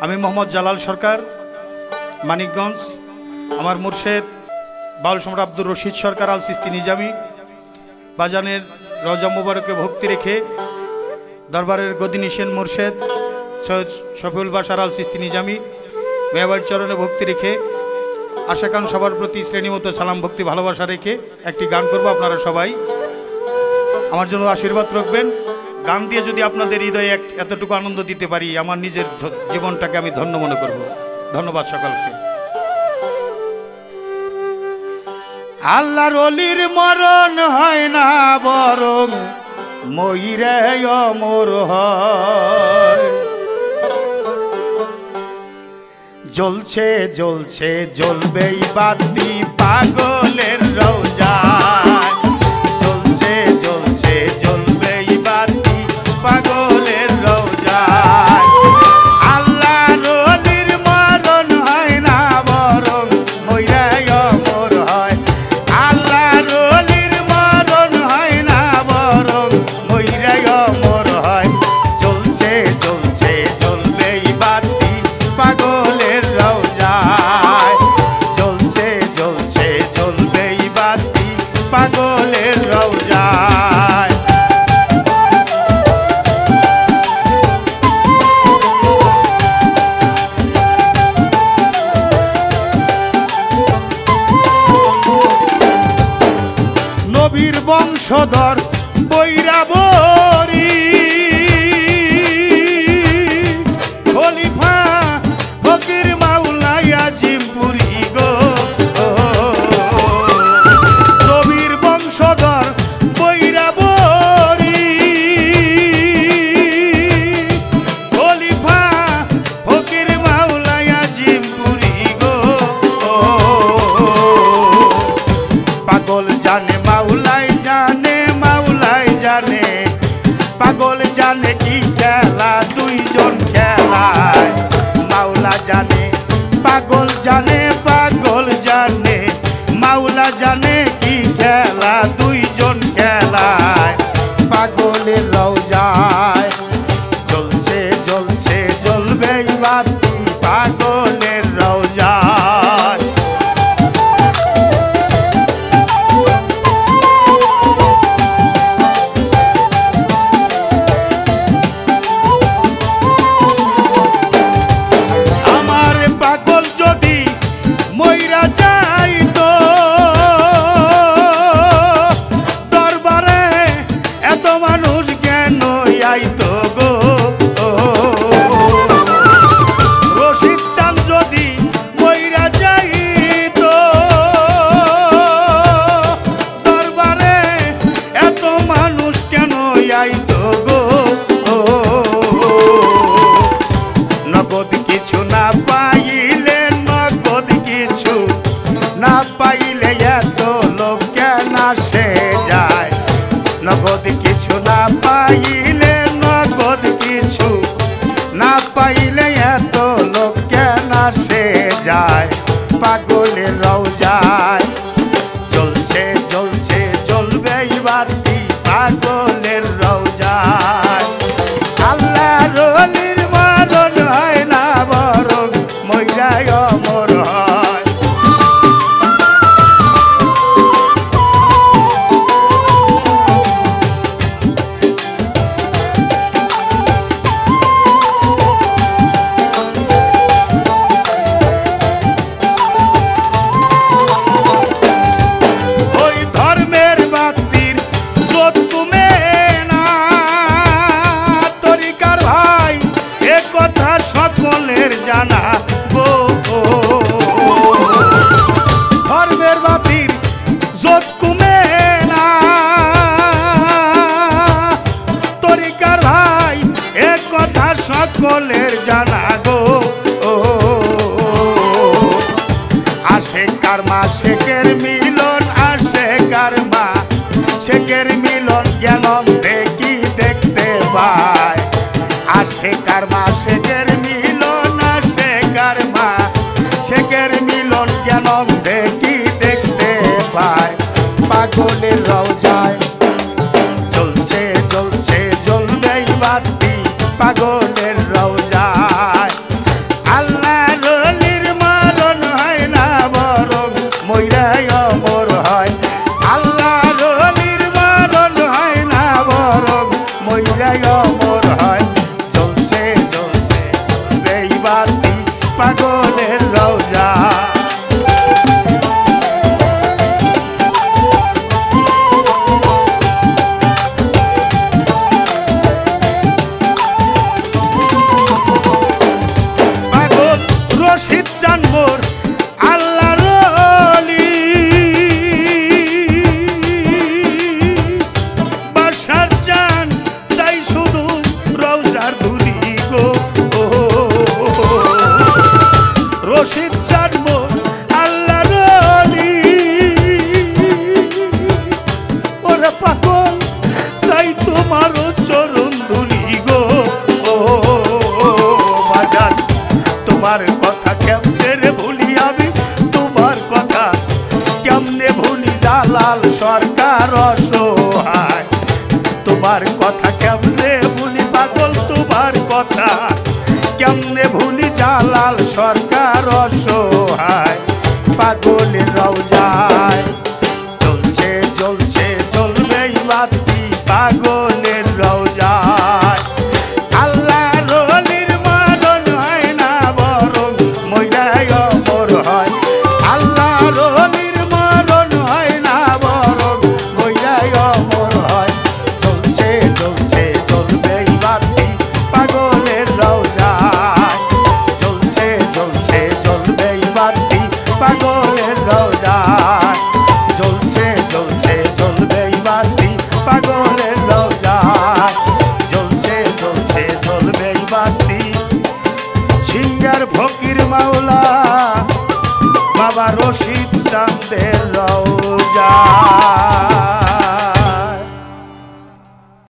আমি মোহাম্মদ জালাল সরকার, মানিকগঞ্জ। আমার মুর্শেদ বাউল সম্রাট আব্দুর রশিদ সরকার আল সিস্তি নিজামি বাজানের রওজা মুবারকে ভক্তি রেখে দরবারের গদিনী সেন মুর্শেদ সৈয়দ শফিউল বাশার আল সিস্তি নিজামি মেয়াবাড়ির চরণে ভক্তি রেখে আশাকান সবার প্রতি শ্রেণীমতো সালাম ভক্তি ভালোবাসা রেখে একটি গান করব। আপনারা সবাই আমার জন্য আশীর্বাদ রাখবেন। গান দিয়ে যদি আপনাদের হৃদয়ে এতটুকু আনন্দ দিতে পারি, আমার নিজের জীবনটাকে আমি ধন্য মনে করব। ধন্যবাদ সকলকে। আল্লাহর ওলির মরণ হয় না, বরং মইরে অমর হয়। জ্বলছে জ্বলছে জ্বলবেই বাতি পাগলের রওজায়। জ্বলছে জ্বলছে জ্বলবেই বাতি পাগলের রওজায়। আল্লাহর ওলির মরণ হয় না, বরং মইরে অমর হয়। আল্লাহর ওলির মরণ হয় না, বরং মইরে অমর হয়। জ্বলছে জ্বলছে জ্বলবেই বাতি পাগলের রওজায়। জ্বলছে জ্বলছে জ্বলবেই বাতি পাগলের রওজায়। নবীর বংশধর বৈরাবরী খলিফা ফকির মাওলাই আজিমপুরি গো। নবীর বংশধর বৈরাবরী খলিফা ফকির মাওলাই আজিমপুরি গো। পাগল জানে মাওলাই জানে, মাওলাই জানে, পাগল জানে কি খেলা দুইজন খেলায়। মাওলা জানে পাগল জানে, পাগল জানে, মাওলা জানে কি খেলা দুইজন খেলায়। পাগলের রওজায় জ্বলছে জ্বলছে জ্বলবেই বাতি পাগলের রওজায়। নগদ কিছু না পাইলে, নগদ কিছু না পাইলে এত লোক কেন আসে যায়। নগদ কিছু না পাইলে, নগদ কিছু না পাইলে এত লোক কেন আসে যায়। পাগলের রওজায় জ্বলছে জ্বলছে জ্বলবেই বাতি পাগলের রওজায়। আল্লাহর ওলির মরণ হয় না, বরং মইরা অমর হয়। ওই ধর্মের বাতির জোত কমে না, তরিকার ভাই এ কথা সকলের জানা গো। ধর্মের বাতির জোত কমে না, তরিকার ভাই এ কথা সকলের জানা গো। আশেকার মা শেখের মিলন, আশেকার মা শেখের মিলন জ্ঞান দেখি দেখতে পায়। আশেকার মা শেখের মিলন, আশেকার মা শেখের মিলন জ্ঞান দেখি দেখতে পায়। পাগলের রওজায় জ্বলছে জ্বলছে জ্বলবেই বাতি পাগলের রওজায়। অমর হয় জ্বলছে জ্বলছে এই বাতি পাগলের রওজা পাগল রশিদ চান মোর আল্লাহর ওলি বাসার চান চাই শুধু রওজার ধুলি গো রশিদ চান মোর আল্লাহর ওলি ওরে পাগল চাই তোমার চরণ ধুলি গো বাজার তোমার কথা কেমনে রে ভুলি আমি তোমার কথা কেমনে ভুলি জালাল সরকার অসহায় তোমার কথা কেমনে ভুলি পাগল তোমার কথা কেমনে ভুলি জালাল সরকার অসহায় পাগলের রওজায় জ্বলছে জ্বলছে জ্বলবে বাতি পাগলের রওজায় আল্লাহর ওলির মরণ হয় না বরং মইরাই অমর হয় আল্লাহর ওলির মরণ হয় না বরং মইরাই অমর হয় জ্বলছে জ্বলছে জ্বলবে বাতি পাগলের রওজায় জ্বলছে জ্বলছে জ্বলবে বাতি পাগলের রওজায় জ্বলছে জ্বলছে জ্বলবে বাতি পাগলের রওজায় জ্বলছে জ্বলছে জ্বলবে বাতি সিঙ্গার ফকির মাওলা বাবা রশিদ